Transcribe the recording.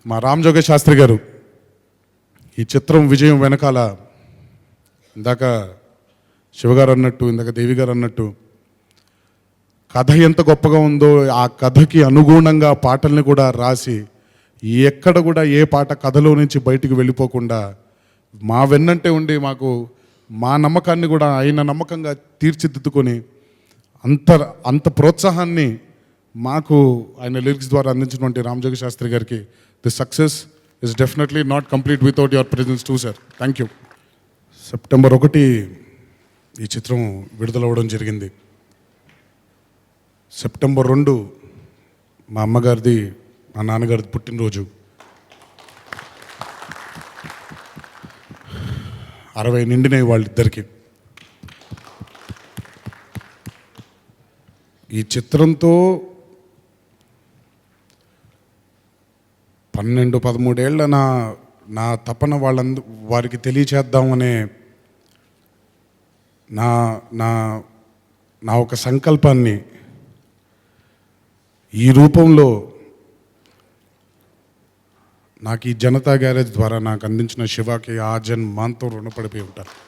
మా రామ్ జోగేష్ శాస్త్రి గారు ఈ చిత్రం విజయం వెనకాల ఇందాక శివగారు అన్నట్టు, ఇందాక దేవి గారు అన్నట్టు, కథ ఎంత గొప్పగా ఉందో ఆ కథకి అనుగుణంగా పాటల్ని కూడా రాసి ఎక్కడ కూడా ఏ పాట కథలో నుంచి బయటికి వెళ్ళిపోకుండా మా వెన్నంటే ఉండి మాకు మా నమ్మకాన్ని కూడా ఆయన నమ్మకంగా తీర్చిదిద్దుకొని అంత ప్రోత్సాహాన్ని మాకు ఆయన లిరిక్స్ ద్వారా అందించినటువంటి రామ్ జోగేష్ శాస్త్రి గారికి the success is definitely not complete without your presence two sir. Thank you. September 1 ఈ చిత్రం విడుదలవ్వడం జరిగింది. సెప్టెంబర్ 2 మా అమ్మగారిది మా నాన్నగారిది పుట్టినరోజు. 60 నిండినాయి వాళ్ళిద్దరికి. ఈ చిత్రంతో 12-13 ఏళ్ళ నా తపన వారికి తెలియచేద్దామనే నా ఒక సంకల్పాన్ని ఈ రూపంలో నాకు ఈ జనతా గ్యారేజ్ ద్వారా నాకు అందించిన శివాకి ఆ జన్మాంతం రుణపడిపోయి ఉంటారు.